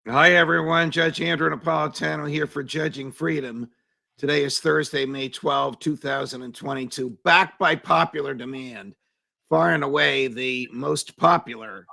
Hi, everyone. Judge Andrew Napolitano here for Judging Freedom. Today is Thursday, May 12, 2022. Back by popular demand, far and away the most popular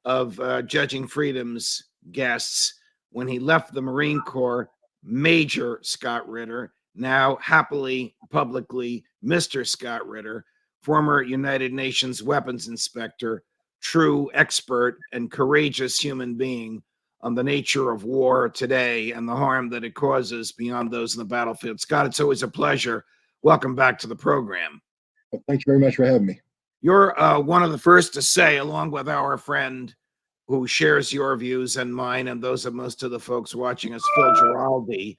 of Judging Freedom's guests when he left the Marine Corps, Major Scott Ritter, now happily, publicly, Mr. Scott Ritter, former United Nations weapons inspector, true expert and courageous human being on the nature of war today and the harm that it causes beyond those in the battlefield. Scott, it's always a pleasure. Welcome back to the program. Well, thank you very much for having me. You're one of the first to say, along with our friend who shares your views and mine and those of most of the folks watching us, Phil Giraldi,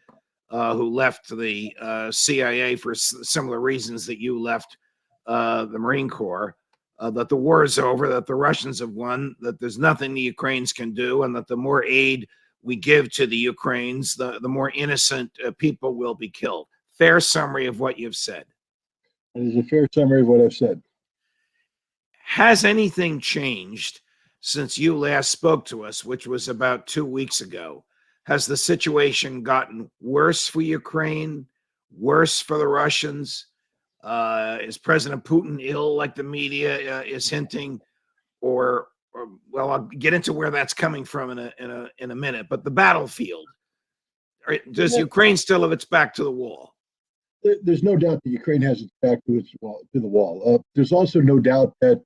who left the CIA for similar reasons that you left the Marine Corps, that the war is over, that the Russians have won, that there's nothing the Ukrainians can do, and that the more aid we give to the Ukrainians, the more innocent people will be killed. Fair summary of what you've said. It is a fair summary of what I've said. Has anything changed since you last spoke to us, which was about 2 weeks ago? Has the situation gotten worse for Ukraine, worse for the Russians? Is President Putin ill, like the media is hinting, or well, I'll get into where that's coming from in a minute. But the battlefield, does Ukraine still have its back to the wall? There's no doubt that Ukraine has its back to the wall. There's also no doubt that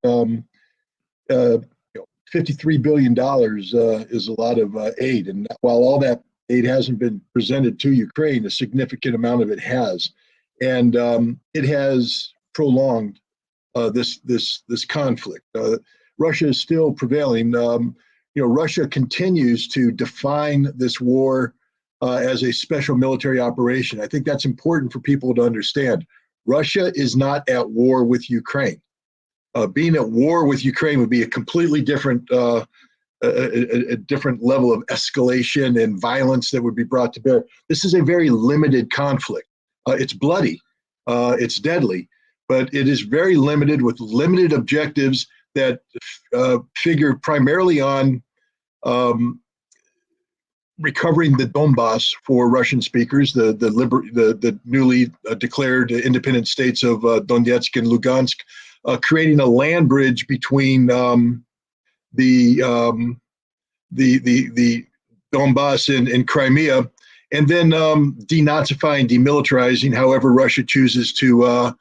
$53 billion is a lot of aid, and while all that aid hasn't been presented to Ukraine, a significant amount of it has. And it has prolonged this conflict. Russia is still prevailing. Russia continues to define this war as a special military operation. I think that's important for people to understand. Russia is not at war with Ukraine. Being at war with Ukraine would be a completely different, a different level of escalation and violence that would be brought to bear. This is a very limited conflict. It's bloody, it's deadly, but it is very limited with limited objectives that figure primarily on recovering the Donbass for Russian speakers, the newly declared independent states of Donetsk and Lugansk, creating a land bridge between the Donbass and Crimea, and then denazifying, demilitarizing, however Russia chooses to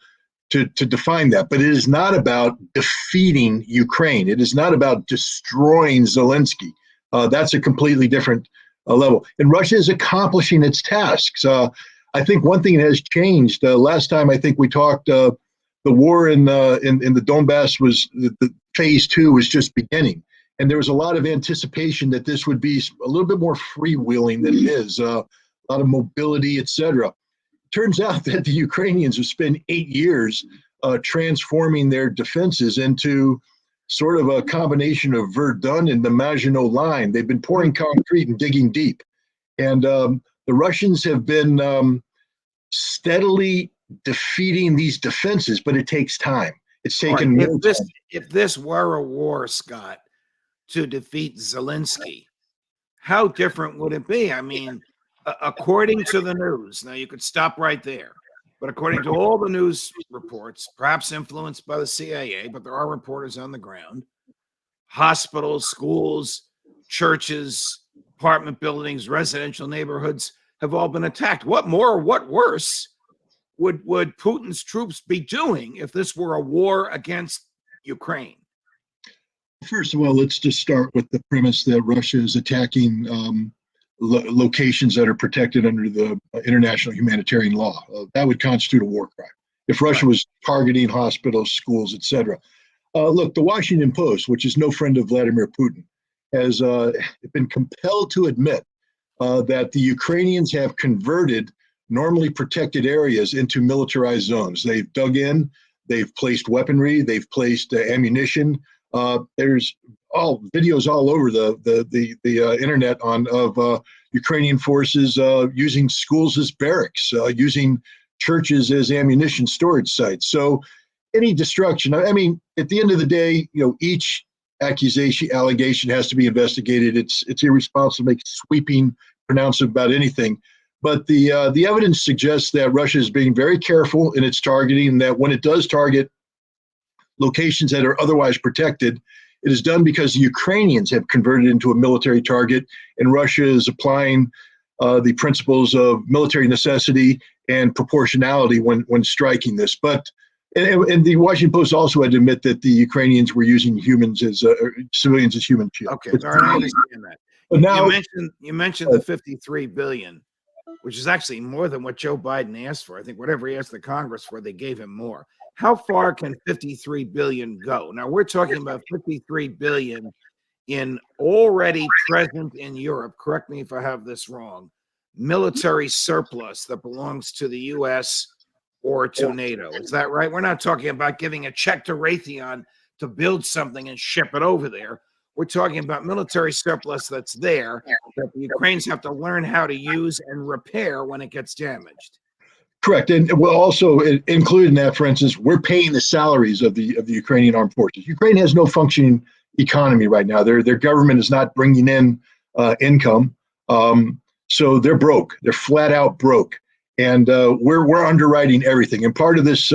define that. But it is not about defeating Ukraine. It is not about destroying Zelensky. That's a completely different level. And Russia is accomplishing its tasks. I think one thing that has changed. Last time I think we talked, the war in the Donbass was the phase 2 was just beginning. And there was a lot of anticipation that this would be a little bit more freewheeling than it is. A lot of mobility, etc. Turns out that the Ukrainians have spent 8 years transforming their defenses into sort of a combination of Verdun and the Maginot Line. They've been pouring concrete and digging deep. And the Russians have been steadily defeating these defenses, but it takes time. It's taken more time. If this were a war, Scott, to defeat Zelensky, how different would it be? I mean, according to the news, now you could stop right there, but according to all the news reports, perhaps influenced by the CIA, but there are reporters on the ground, hospitals, schools, churches, apartment buildings, residential neighborhoods have all been attacked. What more or what worse would Putin's troops be doing if this were a war against Ukraine? First of all, let's just start with the premise that Russia is attacking locations that are protected under the international humanitarian law. That would constitute a war crime if Russia was targeting hospitals, schools, etc. Look, the Washington Post, which is no friend of Vladimir Putin, has been compelled to admit that the Ukrainians have converted normally protected areas into militarized zones. They've dug in, they've placed weaponry, they've placed ammunition. There's videos all over the internet of Ukrainian forces using schools as barracks, using churches as ammunition storage sites. So any destruction, I mean, at the end of the day, each allegation has to be investigated. It's irresponsible to make sweeping pronouncements about anything. But the evidence suggests that Russia is being very careful in its targeting, and that when it does target locations that are otherwise protected, it is done because the Ukrainians have converted into a military target, and Russia is applying the principles of military necessity and proportionality when striking this. But and the Washington Post also had to admit that the Ukrainians were using humans as civilians as human shields. Okay, all right, I understand that. But now, You mentioned the 53 billion, which is actually more than what Joe Biden asked for. I think whatever he asked the Congress for, they gave him more. How far can 53 billion go? Now we're talking about 53 billion in already present in Europe. Correct me if I have this wrong. Military surplus that belongs to the U.S. or to NATO. Is that right? We're not talking about giving a check to Raytheon to build something and ship it over there. We're talking about military surplus that's there that the Ukrainians have to learn how to use and repair when it gets damaged. correct, and we'll also include in that, for instance, we're paying the salaries of the Ukrainian armed forces. Ukraine has no functioning economy right now. Their government is not bringing in income, so they're broke. They're flat out broke, and we're underwriting everything. And part of this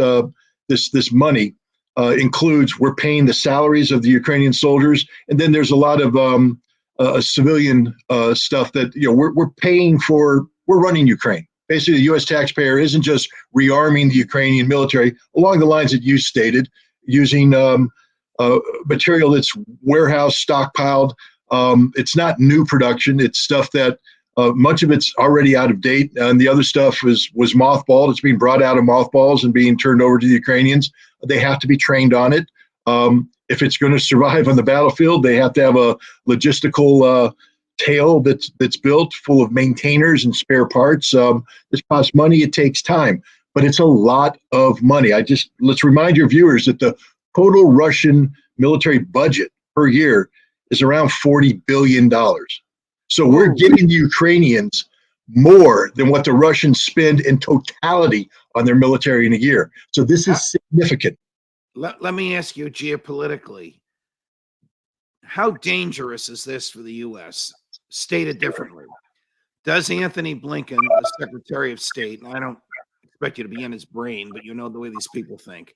this money includes we're paying the salaries of the Ukrainian soldiers, and then there's a lot of civilian stuff that we're paying for. We're running Ukraine. Basically, the U.S. taxpayer isn't just rearming the Ukrainian military along the lines that you stated, using material that's warehouse stockpiled. It's not new production. It's stuff that much of it's already out of date, and the other stuff was mothballed. It's being brought out of mothballs and being turned over to the Ukrainians. They have to be trained on it. If it's going to survive on the battlefield, they have to have a logistical tail that's built full of maintainers and spare parts. This costs money. It takes time, but it's a lot of money. Let's remind your viewers that the total Russian military budget per year is around $40 billion. So we're giving the Ukrainians more than what the Russians spend in totality on their military in a year. So this is significant. Let me ask you geopolitically, how dangerous is this for the U.S.? Stated differently, does Anthony Blinken, the Secretary of State, and I don't expect you to be in his brain, but you know the way these people think,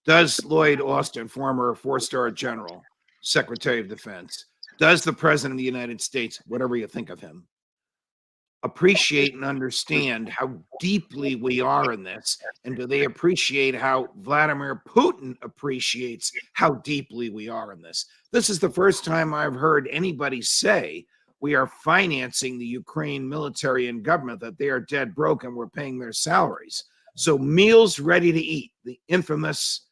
does Lloyd Austin, former four-star general, Secretary of Defense, does the President of the United States, whatever you think of him, appreciate and understand how deeply we are in this? And do they appreciate how Vladimir Putin appreciates how deeply we are in this? This is the first time I've heard anybody say we are financing the Ukraine military and government, that they are dead broke and we're paying their salaries. So meals ready to eat, the infamous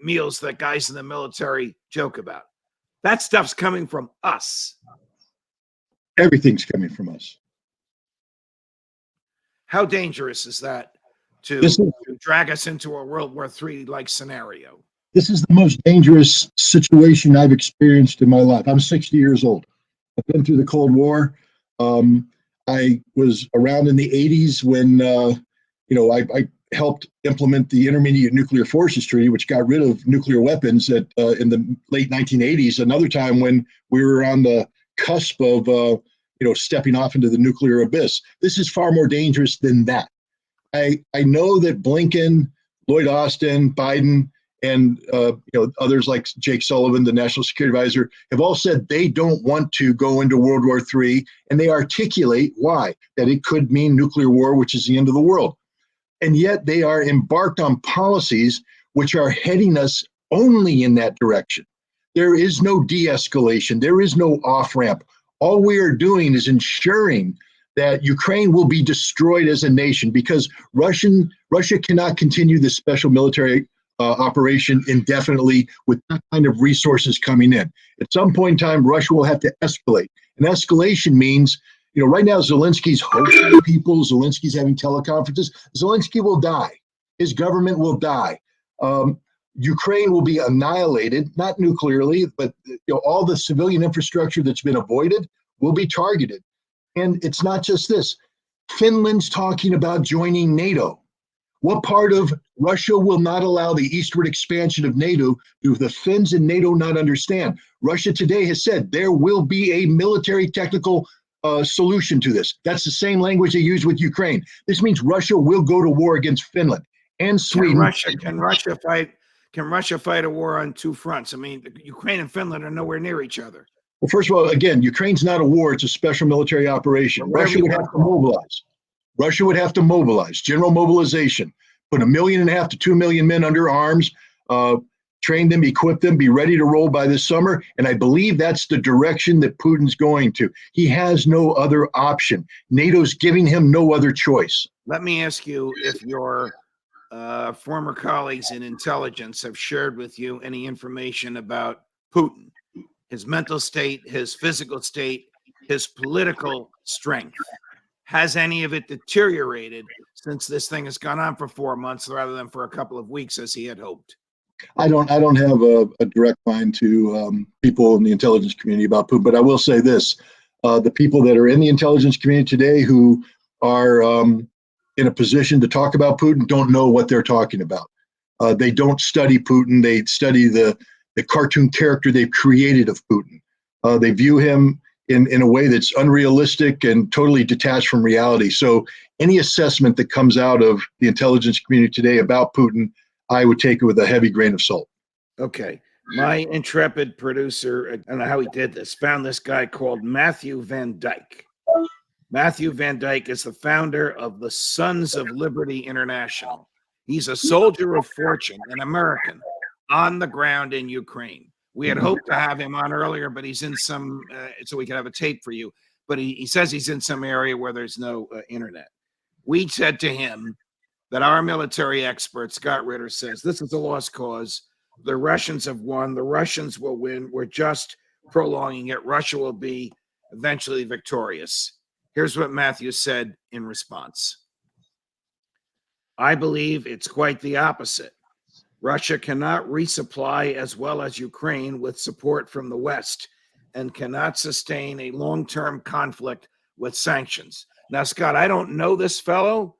meals that guys in the military joke about, that stuff's coming from us. Everything's coming from us. How dangerous is that to drag us into a World War III like scenario? This is the most dangerous situation I've experienced in my life. I'm 60 years old. I've been through the Cold War. I was around in the 80s when I helped implement the Intermediate Nuclear Forces Treaty, which got rid of nuclear weapons in the late 1980s. Another time when we were on the cusp of stepping off into the nuclear abyss. This is far more dangerous than that. I know that Blinken, Lloyd Austin, Biden, and others like Jake Sullivan, the National Security Advisor, have all said they don't want to go into World War III, and they articulate why, that it could mean nuclear war, which is the end of the world. And yet they are embarked on policies which are heading us only in that direction. There is no de-escalation. There is no off-ramp. All we are doing is ensuring that Ukraine will be destroyed as a nation, because Russia cannot continue this special military operation indefinitely with that kind of resources coming in. At some point in time, Russia will have to escalate. And escalation means, right now Zelensky's hosting people, Zelensky's having teleconferences. Zelensky will die. His government will die. Ukraine will be annihilated, not nuclearly, but all the civilian infrastructure that's been avoided will be targeted. And it's not just this. Finland's talking about joining NATO. What part of Russia will not allow the eastward expansion of NATO. Do the Finns and NATO not understand? Russia today has said there will be a military technical solution to this. That's the same language they use with Ukraine. This means Russia will go to war against Finland and Sweden. Can Russia fight a war on two fronts? I mean, Ukraine and Finland are nowhere near each other. Well, first of all, again, Ukraine's not a war. It's a special military operation. Russia would have to mobilize. Russia would have to mobilize, general mobilization, put 1.5 million to 2 million men under arms, train them, equip them, be ready to roll by this summer. And I believe that's the direction that Putin's going to. He has no other option. NATO's giving him no other choice. Let me ask you if your former colleagues in intelligence have shared with you any information about Putin, his mental state, his physical state, his political strength. Has any of it deteriorated since this thing has gone on for 4 months rather than for a couple of weeks as he had hoped? I don't have a direct line to people in the intelligence community about Putin, but I will say this. The people that are in the intelligence community today who are in a position to talk about Putin don't know what they're talking about. They don't study Putin. They study the cartoon character they've created of Putin. They view him in a way that's unrealistic and totally detached from reality. So any assessment that comes out of the intelligence community today about Putin, I would take it with a heavy grain of salt. Okay. My intrepid producer, I don't know how he did this, found this guy called Matthew Van Dyke. Matthew Van Dyke is the founder of the Sons of Liberty International. He's a soldier of fortune, an American, on the ground in Ukraine. We had hoped to have him on earlier, but he's in some, so we could have a tape for you. But he says he's in some area where there's no internet. We said to him that our military expert, Scott Ritter, says this is a lost cause. The Russians have won. The Russians will win. We're just prolonging it. Russia will be eventually victorious. Here's what Matthew said in response. I believe it's quite the opposite. Russia cannot resupply as well as Ukraine with support from the West and cannot sustain a long-term conflict with sanctions. Now, Scott, I don't know this fellow.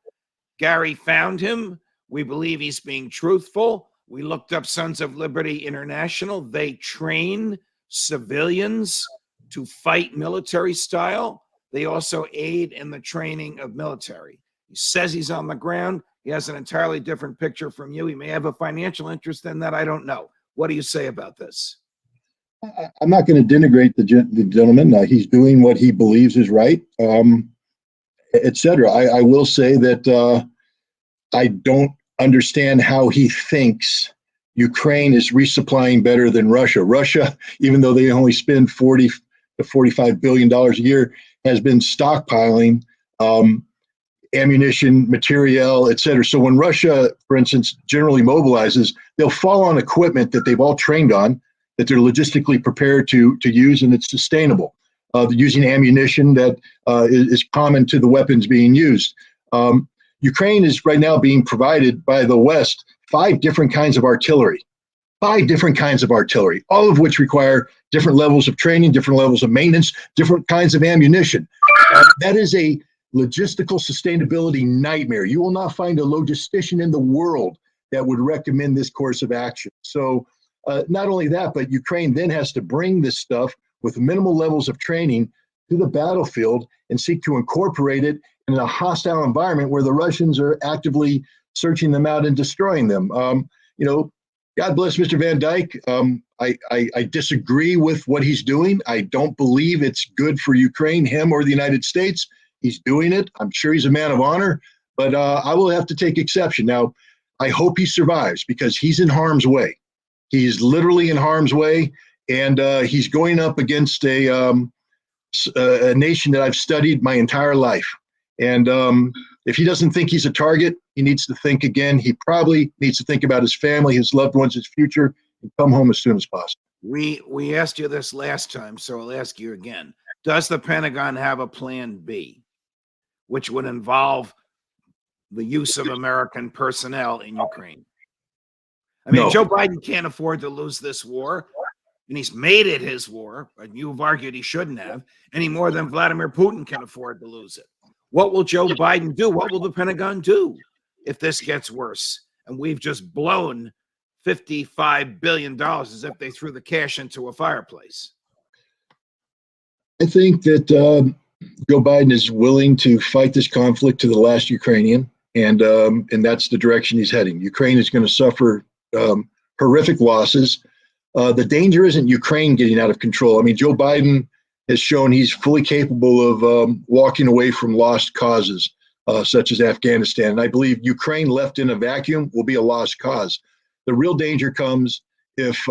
Gary found him. We believe he's being truthful. We looked up Sons of Liberty International. They train civilians to fight military style. They also aid in the training of military. He says he's on the ground. He has an entirely different picture from you. He may have a financial interest in that. I don't know. What do you say about this? I'm not going to denigrate the gentleman. He's doing what he believes is right, etc. I will say that I don't understand how he thinks Ukraine is resupplying better than Russia. Russia, even though they only spend $40 to $45 billion a year, has been stockpiling ammunition, materiel, et cetera. So when Russia, for instance, generally mobilizes, they'll fall on equipment that they've all trained on, that they're logistically prepared to use, and it's sustainable. They're using ammunition that is common to the weapons being used. Ukraine is right now being provided by the West 5 different kinds of artillery. 5 different kinds of artillery, all of which require different levels of training, different levels of maintenance, different kinds of ammunition. That is a logistical sustainability nightmare. You will not find a logistician in the world that would recommend this course of action. So not only that, but Ukraine then has to bring this stuff with minimal levels of training to the battlefield and seek to incorporate it in a hostile environment where the Russians are actively searching them out and destroying them. God bless Mr. Van Dyke. I disagree with what he's doing. I don't believe it's good for Ukraine, him, or the United States. He's doing it. I'm sure he's a man of honor, but I will have to take exception. Now, I hope he survives because he's in harm's way. He's literally in harm's way, and he's going up against a nation that I've studied my entire life. And if he doesn't think he's a target, he needs to think again. He probably needs to think about his family, his loved ones, his future, and come home as soon as possible. We asked you this last time, so I'll ask you again. Does the Pentagon have a plan B, which would involve the use of American personnel in Ukraine? I mean, no. Joe Biden can't afford to lose this war, and he's made it his war, but you've argued he shouldn't have, any more than Vladimir Putin can afford to lose it. What will Joe Biden do? What will the Pentagon do if this gets worse? and we've just blown $55 billion as if they threw the cash into a fireplace. I think that Joe Biden is willing to fight this conflict to the last Ukrainian, and that's the direction he's heading. Ukraine is going to suffer horrific losses. The danger isn't Ukraine getting out of control. I mean, Joe Biden has shown he's fully capable of walking away from lost causes, such as Afghanistan. And I believe Ukraine left in a vacuum will be a lost cause. The real danger comes if,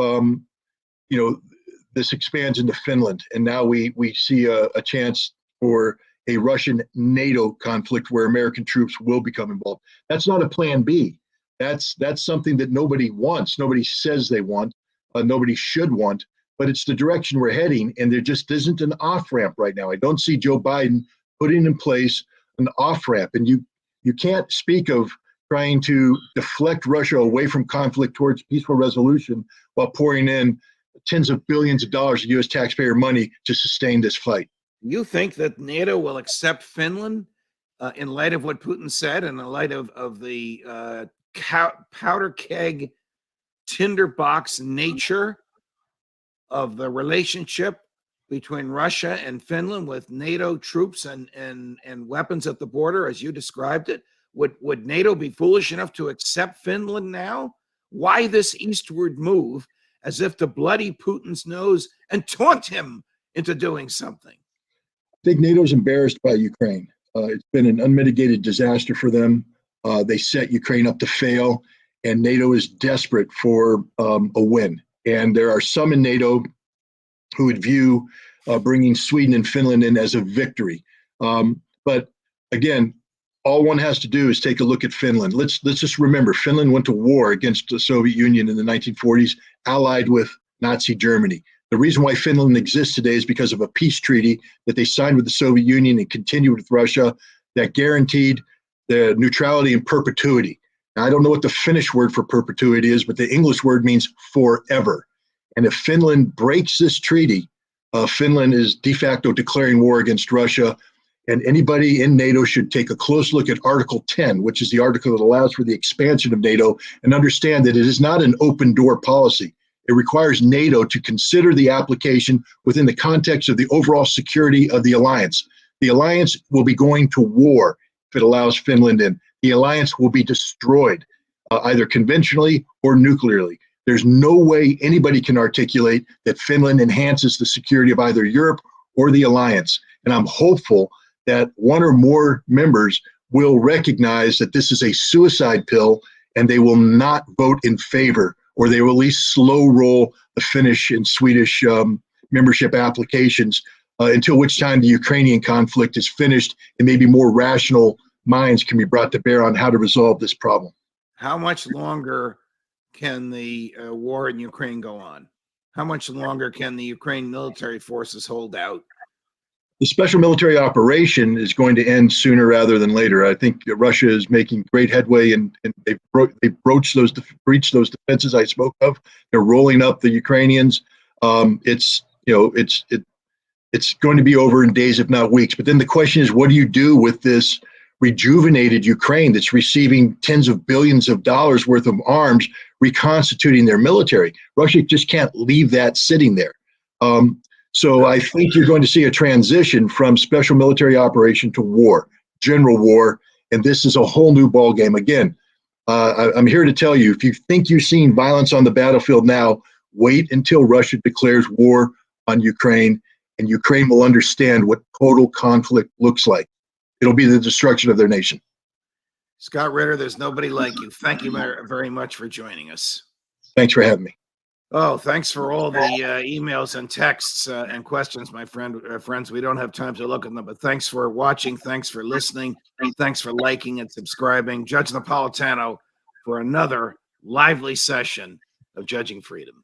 this expands into Finland, and now we see a chance for a Russian NATO conflict where American troops will become involved. That's not a plan B. That's something that nobody wants. Nobody says they want. Nobody should want. But it's the direction we're heading, and there just isn't an off-ramp right now. I don't see Joe Biden putting in place an off-ramp. And you can't speak of trying to deflect Russia away from conflict towards peaceful resolution while pouring in tens of billions of dollars of U.S. taxpayer money to sustain this fight. You think that NATO will accept Finland in light of what Putin said, and in light of the powder keg, tinderbox nature of the relationship between Russia and Finland, with NATO troops and weapons at the border, as you described it? Would NATO be foolish enough to accept Finland now? Why this eastward move, as if to bloody Putin's nose and taunt him into doing something? I think NATO's embarrassed by Ukraine. It's been an unmitigated disaster for them. They set Ukraine up to fail, and NATO is desperate for a win. And there are some in NATO who would view bringing Sweden and Finland in as a victory. But again, all one has to do is take a look at Finland. Let's just remember, Finland went to war against the Soviet Union in the 1940s, allied with Nazi Germany. The reason why Finland exists today is because of a peace treaty that they signed with the Soviet Union and continued with Russia that guaranteed the neutrality and perpetuity. Now, I don't know what the Finnish word for perpetuity is, but the English word means forever. And if Finland breaks this treaty, Finland is de facto declaring war against Russia. And anybody in NATO should take a close look at Article 10, which is the article that allows for the expansion of NATO, and understand that it is not an open door policy. It requires NATO to consider the application within the context of the overall security of the alliance. The alliance will be going to war if it allows Finland in. The alliance will be destroyed, either conventionally or nuclearly. There's no way anybody can articulate that Finland enhances the security of either Europe or the alliance. And I'm hopeful that one or more members will recognize that this is a suicide pill, and they will not vote in favor, or they will at least slow roll the Finnish and Swedish membership applications until which time the Ukrainian conflict is finished and maybe more rational minds can be brought to bear on how to resolve this problem. How much longer can the war in Ukraine go on? How much longer can the Ukraine military forces hold out? The special military operation is going to end sooner rather than later. I think Russia is making great headway, and they breached those defenses I spoke of. They're rolling up the Ukrainians. It's going to be over in days, if not weeks. But then the question is, what do you do with this rejuvenated Ukraine that's receiving tens of billions of dollars worth of arms, reconstituting their military? Russia just can't leave that sitting there. So I think you're going to see a transition from special military operation to war, general war, and this is a whole new ballgame. Again, I'm here to tell you, if you think you've seen violence on the battlefield now, wait until Russia declares war on Ukraine, and Ukraine will understand what total conflict looks like. It'll be the destruction of their nation. Scott Ritter, there's nobody like you. Thank you very much for joining us. Thanks for having me. Oh, thanks for all the emails and texts and questions, my friends. We don't have time to look at them, but thanks for watching. Thanks for listening. Thanks for liking and subscribing. Judge Napolitano for another lively session of Judging Freedom.